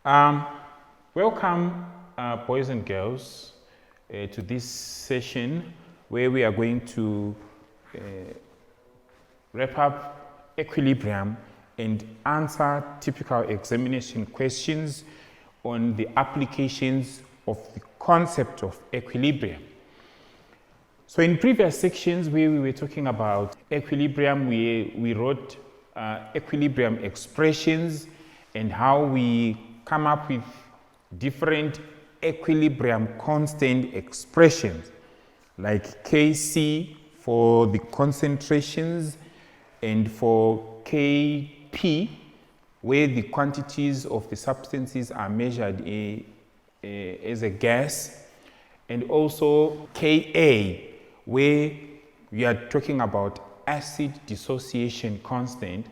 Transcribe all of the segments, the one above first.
Um, Welcome, boys and girls, to this session where we are going to wrap up equilibrium and answer typical examination questions on the applications of the concept of equilibrium. So in previous sections where we were talking about equilibrium, we wrote equilibrium expressions and how we come up with different equilibrium constant expressions like Kc for the concentrations and for Kp where the quantities of the substances are measured as a gas, and also Ka where we are talking about acid dissociation constant.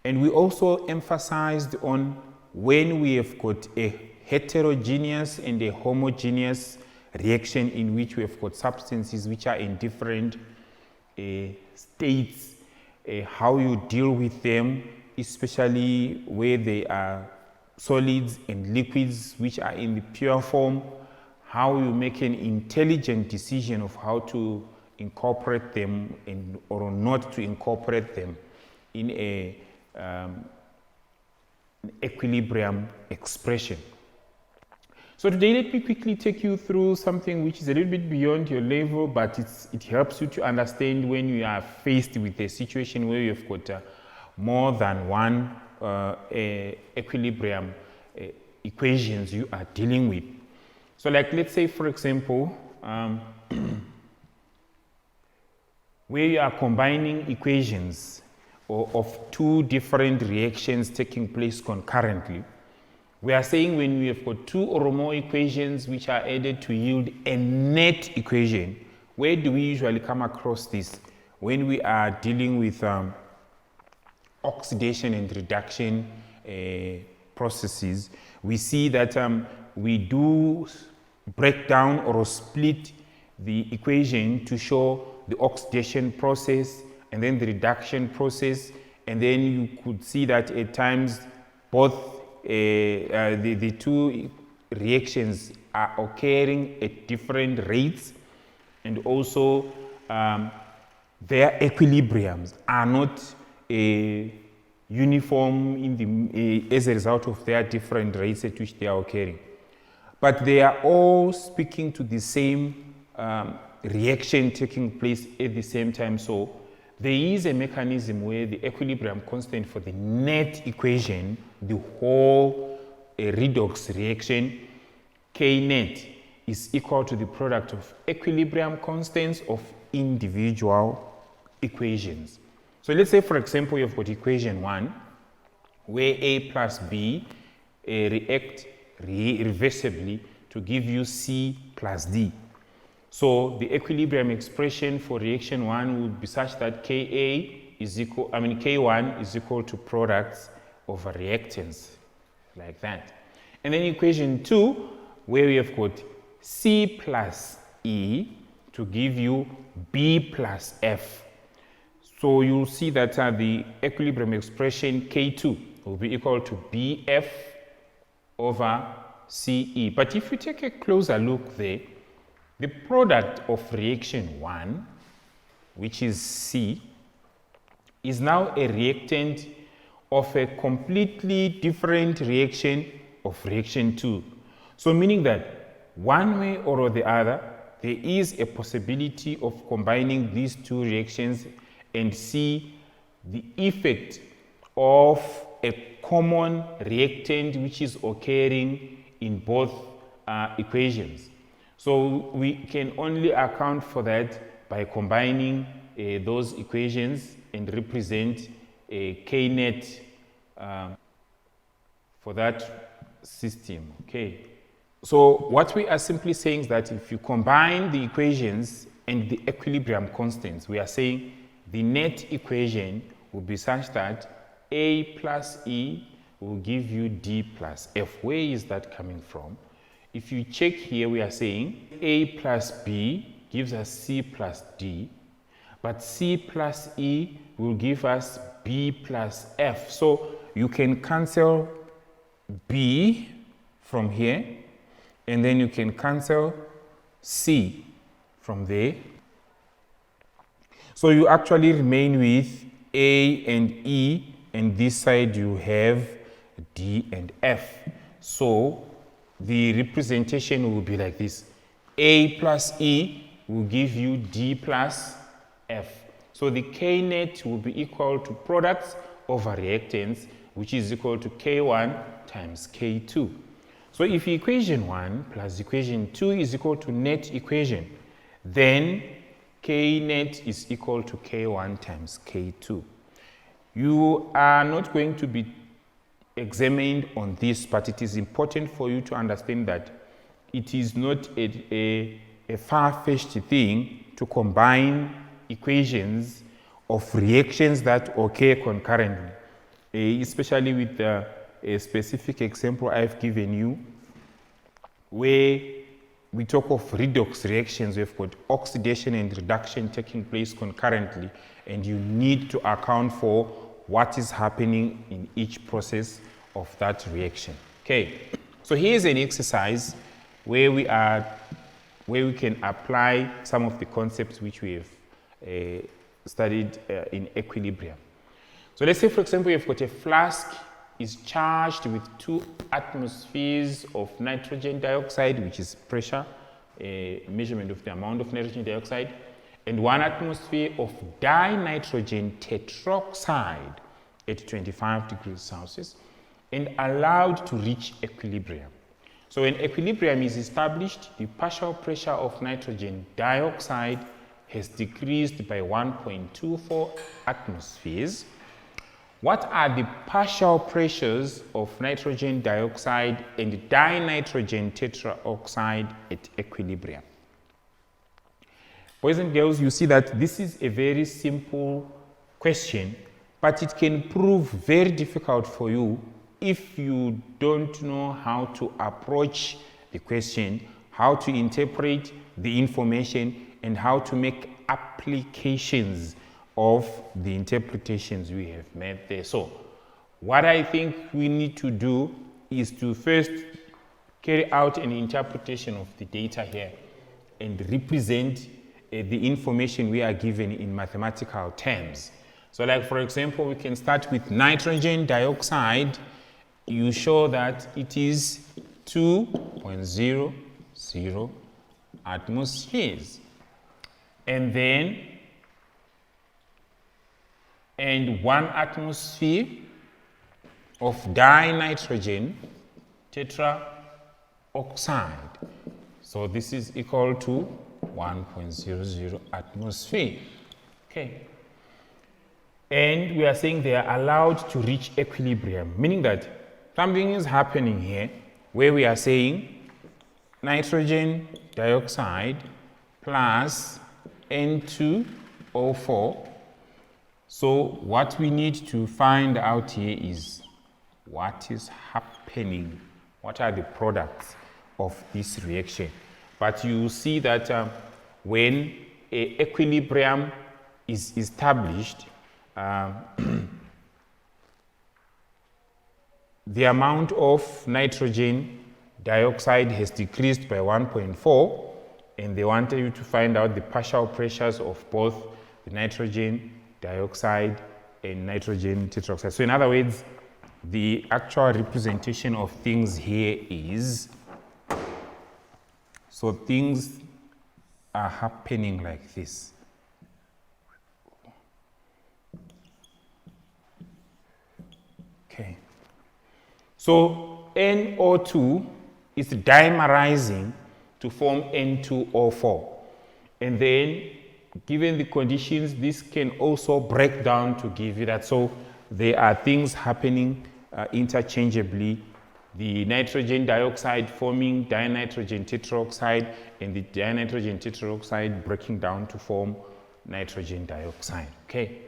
And we also emphasized on when we have got a heterogeneous and a homogeneous reaction in which we have got substances which are in different states, how you deal with them, especially where they are solids and liquids which are in the pure form, how you make an intelligent decision of how to incorporate them or not to incorporate them in an equilibrium expression. So today let me quickly take you through something which is a little bit beyond your level, but it helps you to understand when you are faced with a situation where you've got more than one equilibrium equations you are dealing with. So like let's say for example, where you are combining equations of two different reactions taking place concurrently. We are saying when we have got two or more equations which are added to yield a net equation, where do we usually come across this? When we are dealing with oxidation and reduction processes, we see that we do break down or split the equation to show the oxidation process and then the reduction process, and then you could see that at times both the two reactions are occurring at different rates, and also their equilibriums are not uniform as a result of their different rates at which they are occurring. But they are all speaking to the same reaction taking place at the same time. So there is a mechanism where the equilibrium constant for the net equation, the whole redox reaction, K net, is equal to the product of equilibrium constants of individual equations. So let's say, for example, you've got equation 1, where A plus B react reversibly to give you C plus D. So the equilibrium expression for reaction 1 would be such that K1 is equal to products over reactants, like that. And then equation 2, where we have got C plus E to give you B plus F. So you'll see that the equilibrium expression K2 will be equal to BF over CE. But if you take a closer look there, the product of reaction 1, which is C, is now a reactant of a completely different reaction of reaction 2. So meaning that one way or the other, there is a possibility of combining these two reactions and see the effect of a common reactant which is occurring in both equations. So we can only account for that by combining those equations and represent a K net for that system. Okay. So what we are simply saying is that if you combine the equations and the equilibrium constants, we are saying the net equation will be such that A plus E will give you D plus F. Where is that coming from? If you check here, we are saying A plus B gives us C plus D, but C plus E will give us B plus F. So you can cancel B from here, and then you can cancel C from there. So you actually remain with A and E, and this side you have D and F. So the representation will be like this. A plus E will give you D plus F. So the K net will be equal to products over reactants, which is equal to K1 times K2. So if equation 1 plus equation 2 is equal to net equation, then K net is equal to K1 times K2. You are not going to be examined on this, but it is important for you to understand that it is not a far-fetched thing to combine equations of reactions that occur concurrently, especially with a specific example I've given you, where we talk of redox reactions. We've got oxidation and reduction taking place concurrently, and you need to account for what is happening in each process of that reaction. Okay, so here's an exercise where we can apply some of the concepts which we have studied in equilibrium. So let's say, for example, you've got a flask is charged with 2 atmospheres of nitrogen dioxide, which is pressure, a measurement of the amount of nitrogen dioxide, and 1 atmosphere of dinitrogen tetroxide at 25 degrees Celsius, and allowed to reach equilibrium. So when equilibrium is established, the partial pressure of nitrogen dioxide has decreased by 1.24 atmospheres. What are the partial pressures of nitrogen dioxide and dinitrogen tetroxide at equilibrium? Boys and girls, you see that this is a very simple question, but it can prove very difficult for you if you don't know how to approach the question, how to interpret the information, and how to make applications of the interpretations we have made there. So what I think we need to do is to first carry out an interpretation of the data here and represent the information we are given in mathematical terms. So like, for example, we can start with nitrogen dioxide. You show that it is 2.00 atmospheres. And then, 1 atmosphere of dinitrogen tetroxide. So this is equal to 1.00 atmosphere. Okay. And we are saying they are allowed to reach equilibrium, meaning that something is happening here where we are saying nitrogen dioxide plus N2O4. So what we need to find out here is what is happening, what are the products of this reaction. But you see that when an equilibrium is established, the amount of nitrogen dioxide has decreased by 1.4, and they wanted you to find out the partial pressures of both the nitrogen dioxide and nitrogen tetroxide. So in other words, the actual representation of things here is, so things are happening like this. Okay. So NO2 is dimerizing to form N2O4. And then, given the conditions, this can also break down to give you that. So there are things happening interchangeably. The nitrogen dioxide forming dinitrogen tetroxide, and the dinitrogen tetroxide breaking down to form nitrogen dioxide. Okay.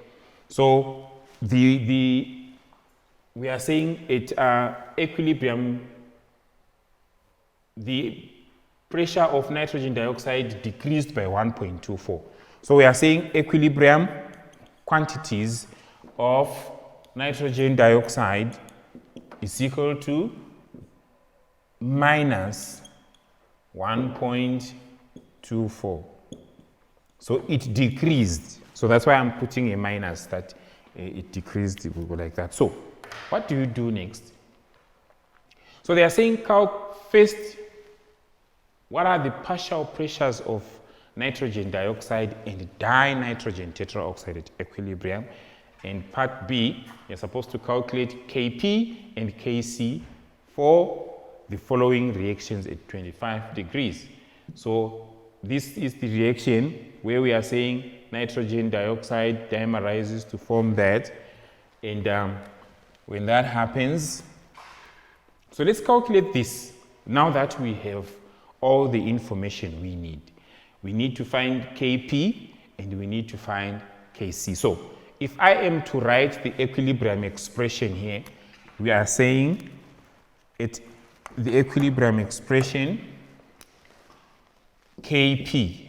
So we are saying at equilibrium, the pressure of nitrogen dioxide decreased by 1.24. So we are saying equilibrium quantities of nitrogen dioxide is equal to minus 1.24. So it decreased. So that's why I'm putting a minus, that it decreased, it will go like that. So what do you do next? So they are saying first, what are the partial pressures of nitrogen dioxide and dinitrogen tetraoxide at equilibrium? And part B, you're supposed to calculate Kp and Kc for the following reactions at 25 degrees. So this is the reaction where we are saying nitrogen dioxide dimerizes to form that. And when that happens, so let's calculate this now that we have all the information we need. We need to find Kp and we need to find Kc. So if I am to write the equilibrium expression here, we are saying the equilibrium expression Kp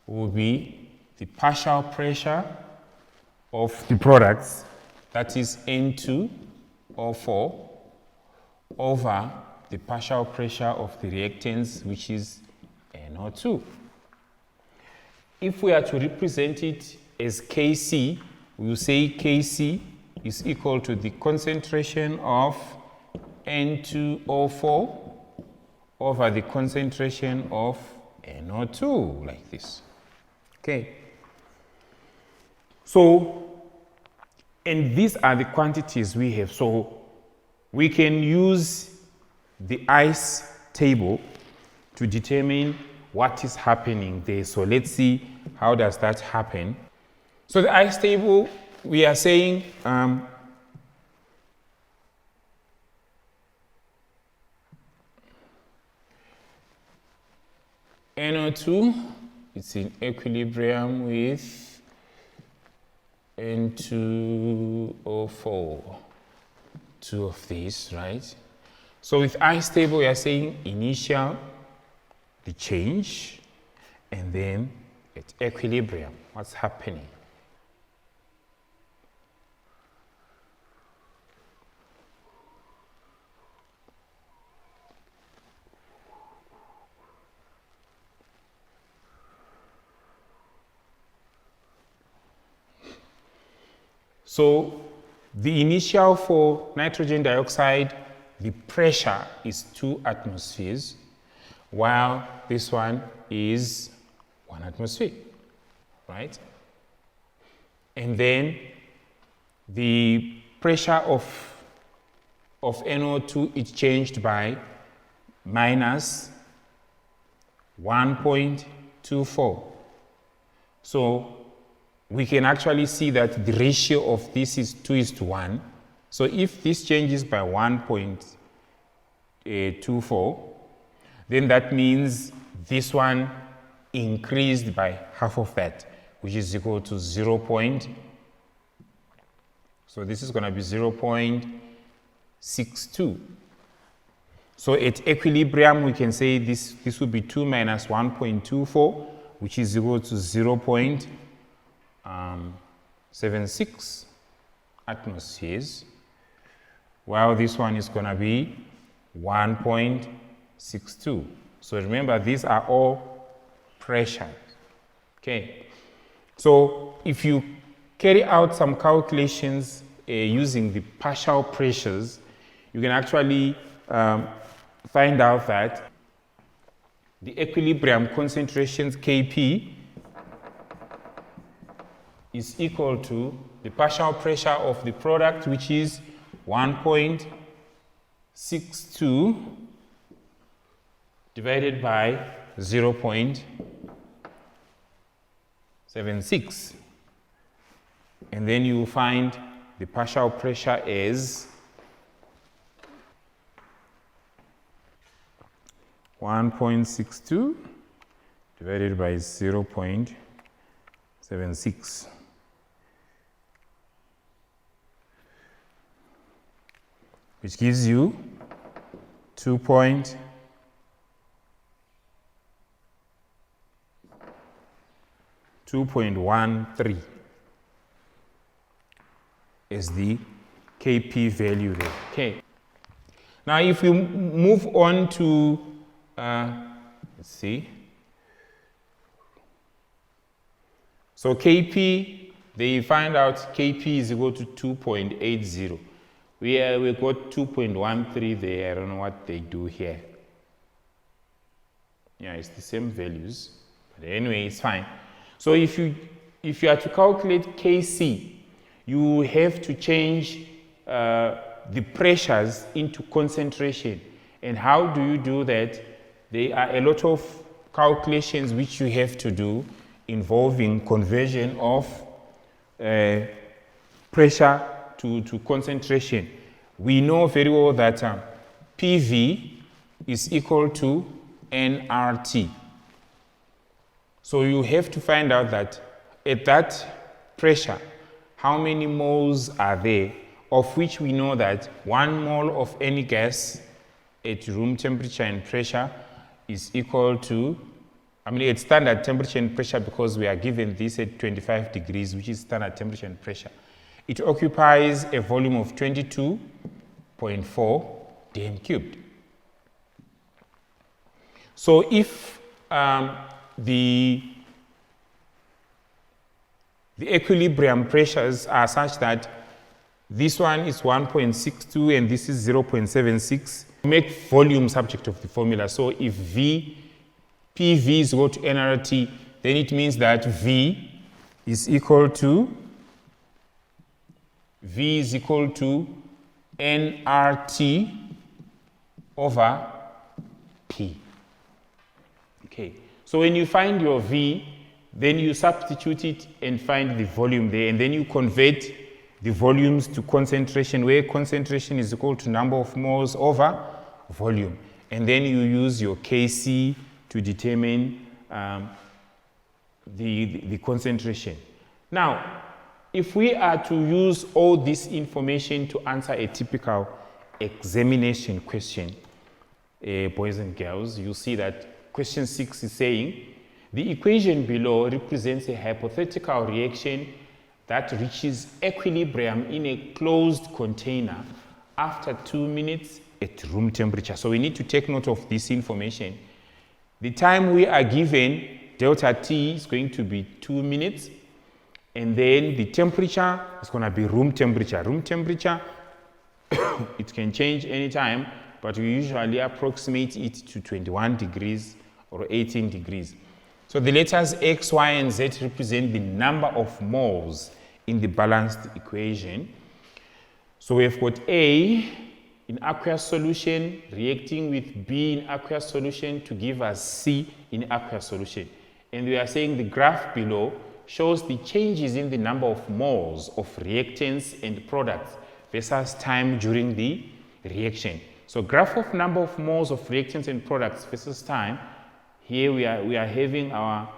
will be the partial pressure of the products, that is N2O4, over the partial pressure of the reactants, which is NO2. If we are to represent it as Kc, we will say Kc is equal to the concentration of N2O4 over the concentration of NO2, like this. Okay. So, and these are the quantities we have. So we can use the ice table to determine what is happening there. So let's see how does that happen. So the ice table, we are saying NO2, it's in equilibrium with N2O4, two of these, right? So with ice table, we are saying initial, the change, and then at equilibrium, what's happening? So the initial for nitrogen dioxide, the pressure is 2 atmospheres, while this one is 1 atmosphere, right? And then the pressure of NO2 is changed by minus 1.24. So we can actually see that the ratio of this is 2:1. So if this changes by 1.24, then that means this one increased by half of that, which is equal to 0. So this is going to be 0.62. So at equilibrium, we can say this will be 2 minus 1.24, which is equal to 0.76 atmospheres, while this one is going to be 1.62. So remember, these are all pressures. Okay. So if you carry out some calculations using the partial pressures, you can actually find out that the equilibrium concentrations Kp is equal to the partial pressure of the product, which is 1.62 divided by 0.76. And then you will find the partial pressure is 1.62 divided by 0.76. Which gives you 2.13 is the Kp value there. Okay. Now, if we move on to, let's see. So Kp, they find out Kp is equal to 2.80. We got 2.13 there. I don't know what they do here. Yeah, it's the same values. But anyway, it's fine. So if you are to calculate Kc, you have to change the pressures into concentration. And how do you do that? There are a lot of calculations which you have to do involving conversion of pressure to concentration. We know very well that PV is equal to nRT. So you have to find out that at that pressure, how many moles are there, of which we know that 1 mole of any gas at room temperature and pressure is equal to, at standard temperature and pressure, because we are given this at 25 degrees, which is standard temperature and pressure. It occupies a volume of 22.4 dm cubed. So if the equilibrium pressures are such that this one is 1.62 and this is 0.76, make volume subject of the formula. So if PV is equal to nRT, then it means that V is equal to nRT over P. Okay, so when you find your V, then you substitute it and find the volume there, and then you convert the volumes to concentration, where concentration is equal to number of moles over volume. And then you use your Kc to determine the concentration. Now, if we are to use all this information to answer a typical examination question, boys and girls, you see that question 6 is saying, the equation below represents a hypothetical reaction that reaches equilibrium in a closed container after 2 minutes at room temperature. So we need to take note of this information. The time we are given, delta T, is going to be 2 minutes. And then the temperature is going to be room temperature. Room temperature, it can change anytime, but we usually approximate it to 21 degrees or 18 degrees. So the letters X, Y, and Z represent the number of moles in the balanced equation. So we've got A in aqueous solution reacting with B in aqueous solution to give us C in aqueous solution. And we are saying the graph below shows the changes in the number of moles of reactants and products versus time during the reaction. So graph of number of moles of reactants and products versus time. Here we are having our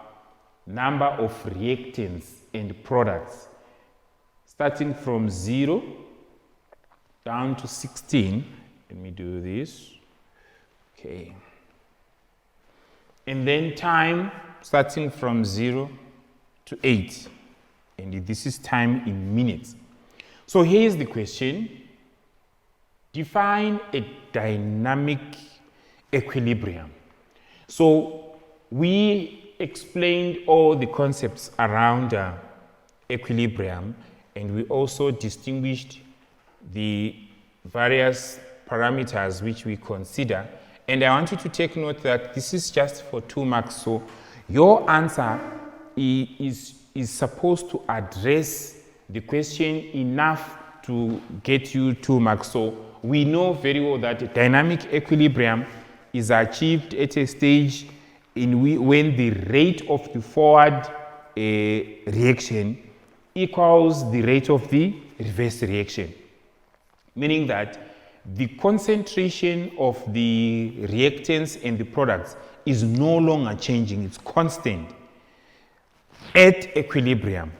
number of reactants and products starting from 0 down to 16. Let me do this. Okay. And then time starting from 0 to 8. And this is time in minutes. So here's the question. Define a dynamic equilibrium. So we explained all the concepts around equilibrium, and we also distinguished the various parameters which we consider. And I want you to take note that this is just for 2 marks. So your answer is supposed to address the question enough to get you 2 marks. So we know very well that dynamic equilibrium is achieved at a stage when the rate of the forward reaction equals the rate of the reverse reaction. Meaning that the concentration of the reactants and the products is no longer changing, it's constant at equilibrium.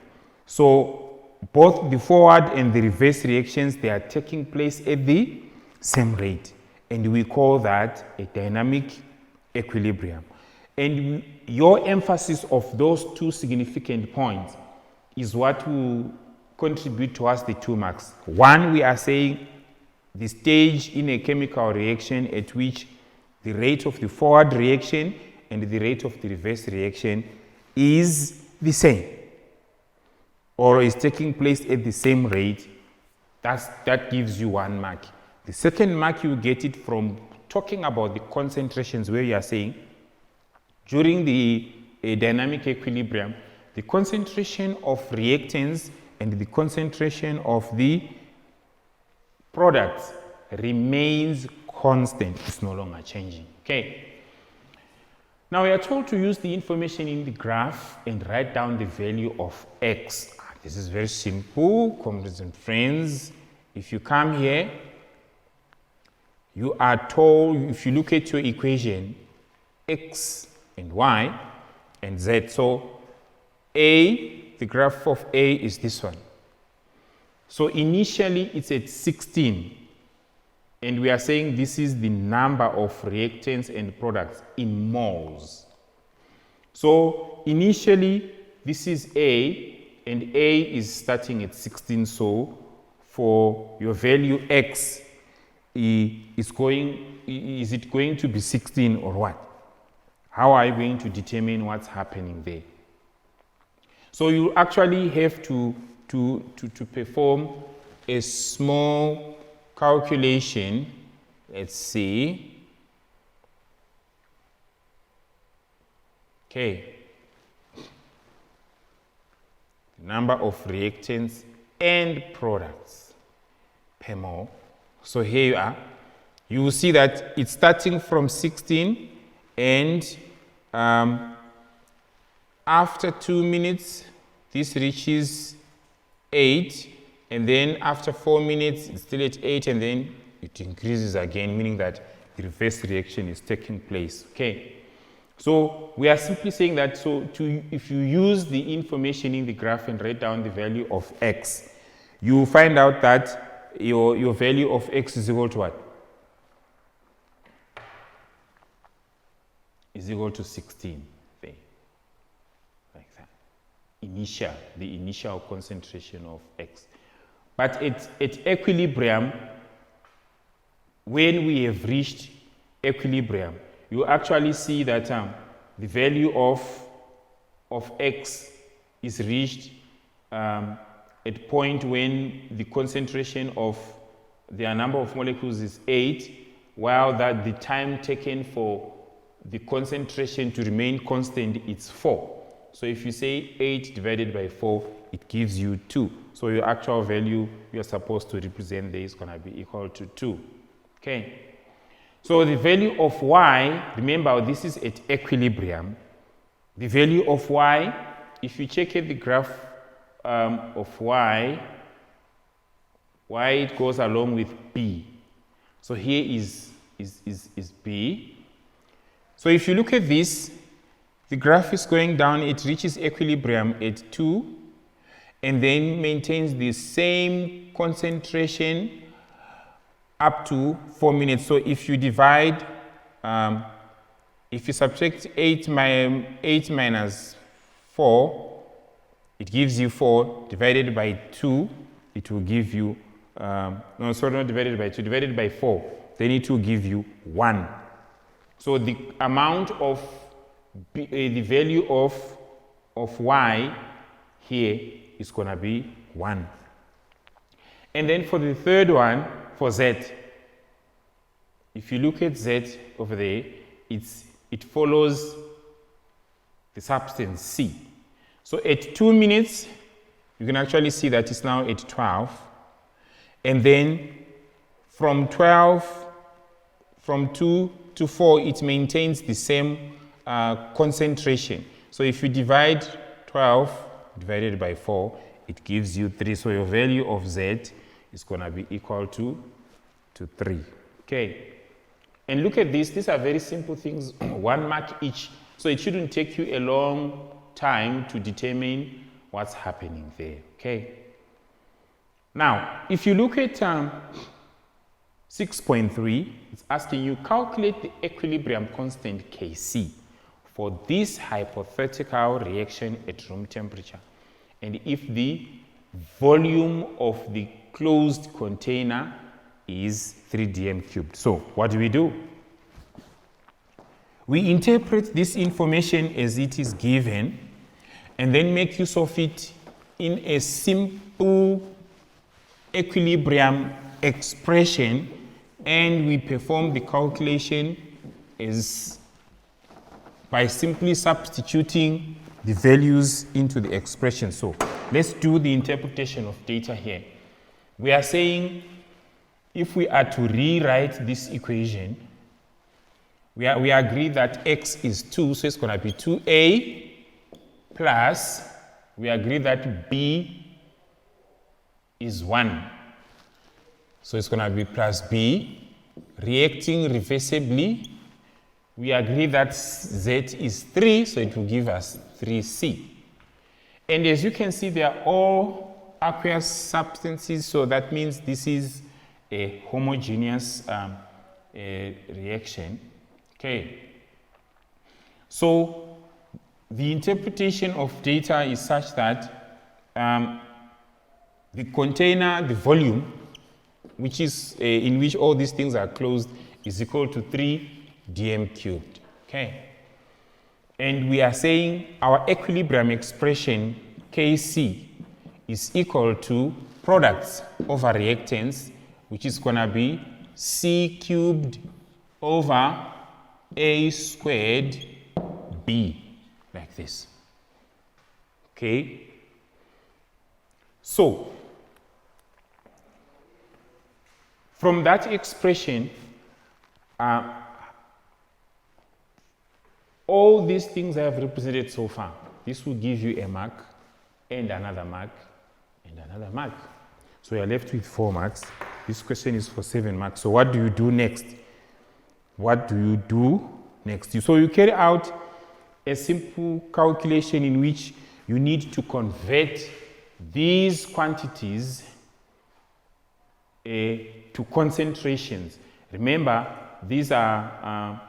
So both the forward and the reverse reactions, they are taking place at the same rate. And we call that a dynamic equilibrium. And your emphasis of those 2 significant points is what will contribute towards the 2 marks. One, we are saying the stage in a chemical reaction at which the rate of the forward reaction and the rate of the reverse reaction is the same or is taking place at the same rate. That gives you 1 mark. The second mark, you get it from talking about the concentrations, where you are saying during the dynamic equilibrium, the concentration of reactants and the concentration of the products remains constant. It's no longer changing. Okay. Now we are told to use the information in the graph and write down the value of x. This is very simple, comrades and friends. If you come here, you are told, if you look at your equation, x and y and z. So A, the graph of A is this one. So initially it's at 16. And we are saying this is the number of reactants and products in moles. So initially this is A, and A is starting at 16. So for your value x, is it going to be 16 or what? How are you going to determine what's happening there? So you actually have to perform a small calculation. Let's see. Okay. Number of reactants and products per mole. So here you are. You will see that it's starting from 16, and after 2 minutes, this reaches 8, and then after 4 minutes, it's still at 8, and then it increases again, meaning that the reverse reaction is taking place. Okay. So we are simply saying that if you use the information in the graph and write down the value of x, you will find out that your value of x is equal to what? Is equal to 16 there, like that. The initial concentration of x. But at equilibrium, when we have reached equilibrium, you actually see that the value of x is reached at point when the concentration of their number of molecules is 8, while that the time taken for the concentration to remain constant is 4. So if you say 8 divided by 4, it gives you 2. So your actual value you're supposed to represent there is going to be equal to 2. Okay. So the value of y, remember this is at equilibrium. The value of y, if you check at the graph of y, it goes along with b. So here is b. So if you look at this, the graph is going down, it reaches equilibrium at 2, and then maintains the same concentration up to 4 minutes. So if you divide, if you subtract 8 minus 4, it gives you 4. Divided by 2, it will give you, no, sorry, not divided by 2, divided by 4, then it will give you 1. So the amount of, the value of y here is going to be 1. And then for the third one, for z, if you look at z over there, it follows the substance C. So at 2 minutes, you can actually see that it's now at 12. And then from 2 to 4, it maintains the same concentration. So if you divide 12 divided by 4, it gives you 3. So your value of z is going to be equal to 3. Okay. And look at this. These are very simple things, 1 mark each. So it shouldn't take you a long time to determine what's happening there. Okay. Now, if you look at 6.3, it's asking you calculate the equilibrium constant Kc for this hypothetical reaction at room temperature, and if the volume of the closed container is 3 dm cubed. So what do? We interpret this information as it is given and then make use of it in a simple equilibrium expression, and we perform the calculation as by simply substituting the values into the expression. So let's do the interpretation of data here. We are saying if we are to rewrite this equation, we agree that x is 2, so it's going to be 2a plus, we agree that b is 1. So it's going to be plus b. Reacting reversibly, we agree that z is 3, so it will give us 3c. And as you can see, they are all aqueous substances, so that means this is a homogeneous reaction. Okay. So the interpretation of data is such that the container, the volume, which is in which all these things are closed, is equal to 3 dm cubed. Okay. And we are saying our equilibrium expression Kc is equal to products over reactants, which is going to be c cubed over a squared b, like this. Okay. So from that expression, all these things I have represented so far, this will give you a mark and another mark and another mark. So you're left with 4 marks. This question is for 7 marks. So what do you do next? What do you do next? So you carry out a simple calculation in which you need to convert these quantities to concentrations. Remember, these are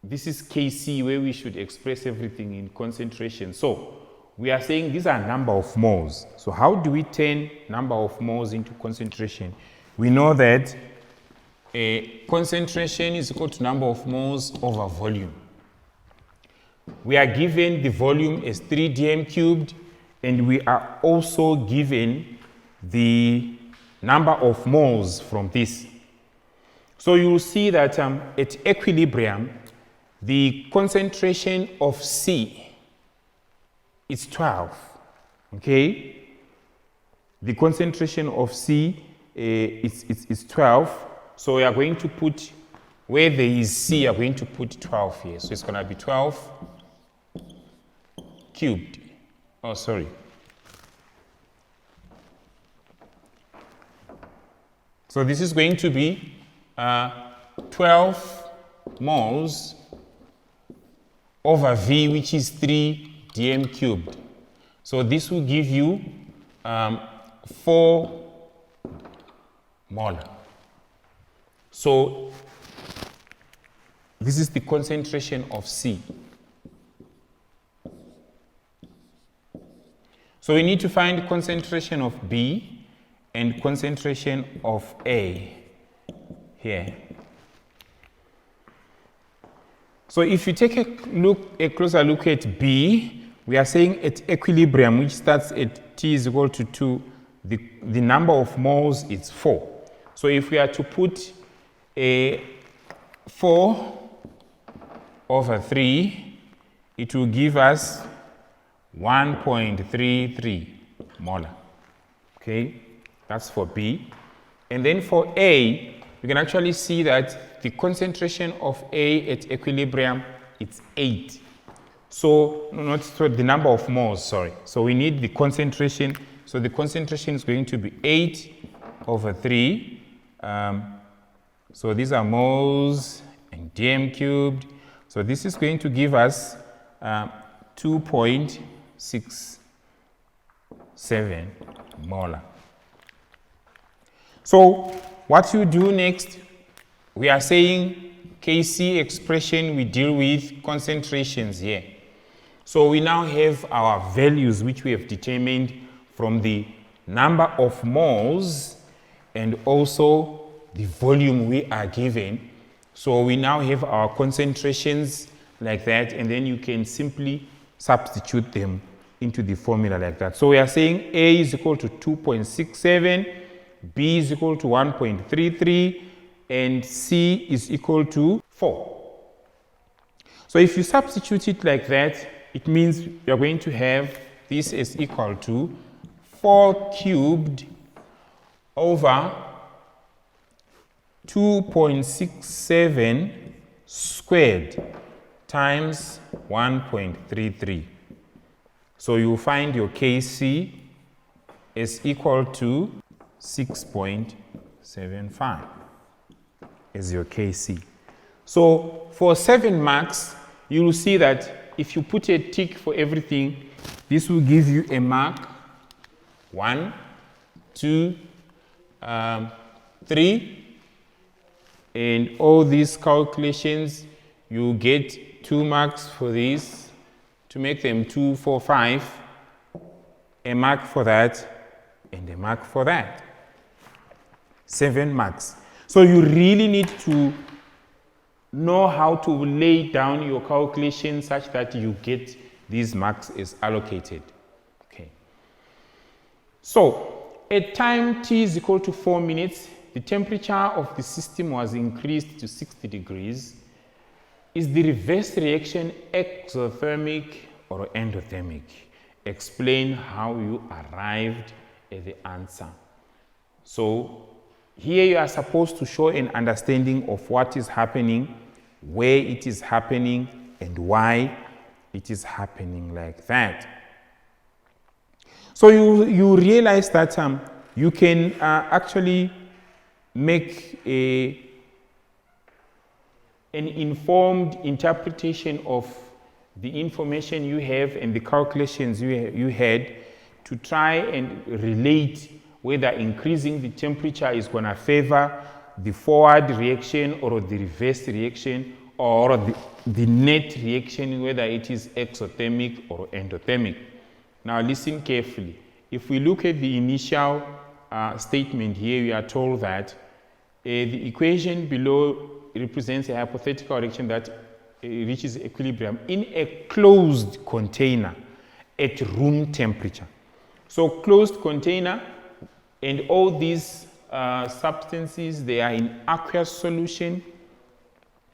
this is Kc, where we should express everything in concentration. So we are saying these are number of moles. So how do we turn number of moles into concentration? We know that concentration is equal to number of moles over volume. We are given the volume as 3 dm cubed, and we are also given the number of moles from this. So you will see that at equilibrium, the concentration of C is 12. Okay? The concentration of C is 12. So we are going to put, where there is C, we are going to put 12 here. So it's going to be 12 cubed. Oh, sorry. So this is going to be 12 moles over V, which is 3 dm cubed. So this will give you 4 molar. So this is the concentration of C. So we need to find concentration of B and concentration of A here. So if you take a closer look at B, we are saying at equilibrium, which starts at T is equal to 2, the number of moles is 4. So if we are to put a 4 over 3, it will give us 1.33 molar. Okay, that's for B. And then for A, you can actually see that the concentration of A at equilibrium is 8. So, not so the number of moles, sorry. So we need the concentration. So the concentration is going to be 8 over 3. So these are moles and dm cubed. So this is going to give us 2.67 molar. So what you do next, we are saying Kc expression, we deal with concentrations here. So we now have our values which we have determined from the number of moles and also the volume we are given. So we now have our concentrations like that, and then you can simply substitute them into the formula like that. So we are saying A is equal to 2.67, B is equal to 1.33, and C is equal to 4. So if you substitute it like that, it means you're going to have this is equal to 4 cubed over 2.67 squared times 1.33. So you find your Kc is equal to 6.75 as your Kc. So for 7 marks, you will see that if you put a tick for everything, this will give you a mark 1, 2, 3, and all these calculations, you get 2 marks for this. To make them 2, 4, 5, a mark for that, and a mark for that. 7 marks. So you really need to know how to lay down your calculation such that you get these marks as allocated. Okay. So at time t is equal to 4 minutes, the temperature of the system was increased to 60 degrees. Is the reverse reaction exothermic or endothermic? Explain how you arrived at the answer. So here you are supposed to show an understanding of what is happening, where it is happening, and why it is happening like that. So you realize that you can actually make an informed interpretation of the information you have and the calculations you had to try and relate whether increasing the temperature is going to favor the forward reaction or the reverse reaction, or the net reaction, whether it is exothermic or endothermic. Now listen carefully. If we look at the initial statement here, we are told that the equation below represents a hypothetical reaction that reaches equilibrium in a closed container at room temperature. So closed container, and all these substances, they are in aqueous solution,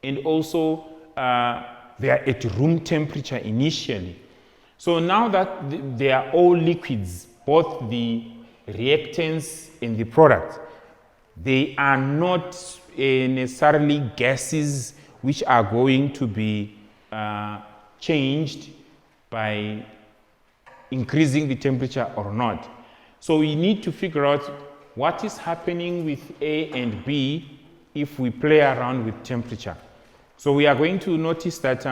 and also they are at room temperature initially. So now that they are all liquids, both the reactants and the product, they are not necessarily gases which are going to be changed by increasing the temperature or not. So we need to figure out what is happening with A and B if we play around with temperature. So we are going to notice that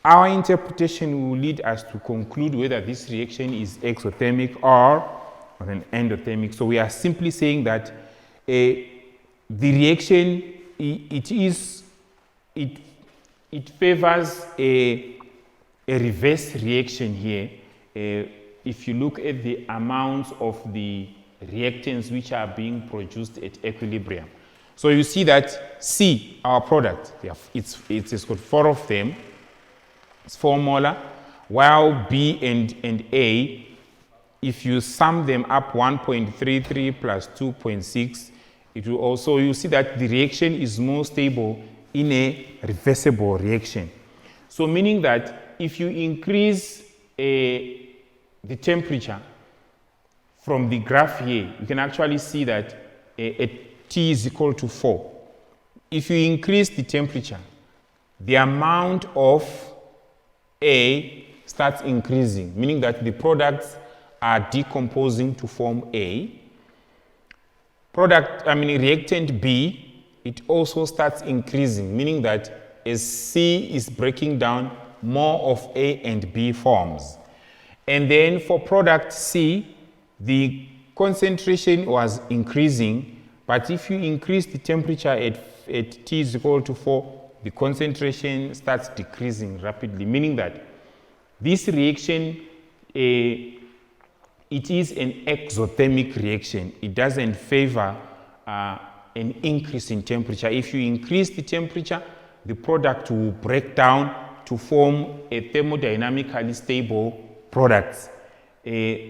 our interpretation will lead us to conclude whether this reaction is exothermic or an endothermic. So we are simply saying that the reaction, it favors a reverse reaction here. If you look at the amounts of the reactants which are being produced at equilibrium. So you see that C, our product, it's got 4 of them. It's 4 molar, while B and A, if you sum them up, 1.33 plus 2.6, it will also, you see that the reaction is more stable in a reversible reaction. So meaning that if you increase the temperature from the graph here, you can actually see that at T is equal to 4. If you increase the temperature, the amount of A starts increasing, meaning that the products are decomposing to form A. Reactant B, it also starts increasing, meaning that as C is breaking down, more of A and B forms. And then for product C, the concentration was increasing, but if you increase the temperature at T is equal to 4, the concentration starts decreasing rapidly, meaning that this reaction it is an exothermic reaction. It doesn't favor an increase in temperature. If you increase the temperature, the product will break down to form a thermodynamically stable product.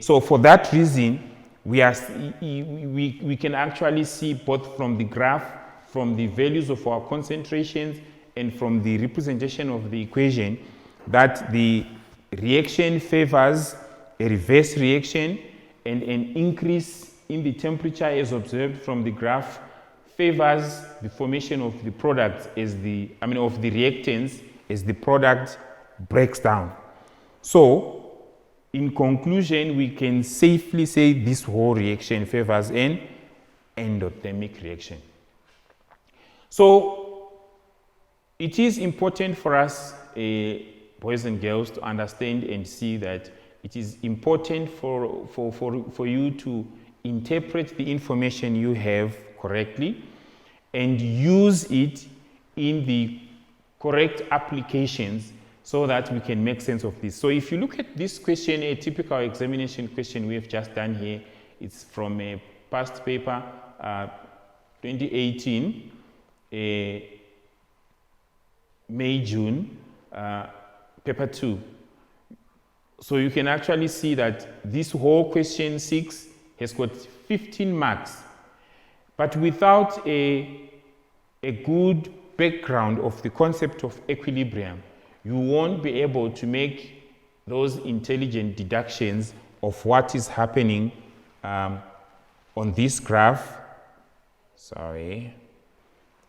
So for that reason, we can actually see both from the graph, from the values of our concentrations, and from the representation of the equation, that the reaction favors a reverse reaction, and an increase in the temperature as observed from the graph favors the formation of the products of the reactants as the product breaks down. So, in conclusion, we can safely say this whole reaction favors an endothermic reaction. So, it is important for us, boys and girls, to understand and see that it is important for you to interpret the information you have correctly and use it in the correct applications so that we can make sense of this. So if you look at this question, a typical examination question we have just done here, it's from a past paper, 2018, May, June, paper 2. So you can actually see that this whole question 6 has got 15 marks. But without a good background of the concept of equilibrium, you won't be able to make those intelligent deductions of what is happening on this graph.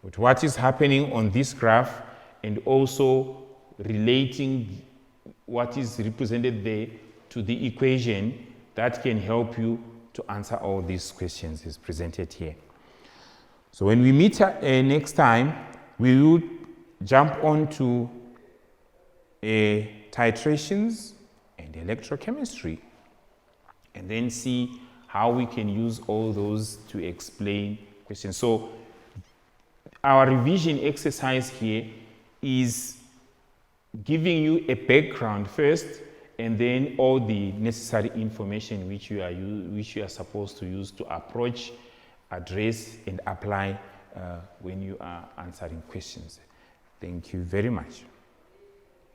With what is happening on this graph, and also relating what is represented there to the equation that can help you to answer all these questions is presented here. So when we meet next time, we will jump on to titrations and electrochemistry, and then see how we can use all those to explain questions. So our revision exercise here is giving you a background first, and then all the necessary information which you are supposed to use to approach, address, and apply when you are answering questions. Thank you very much.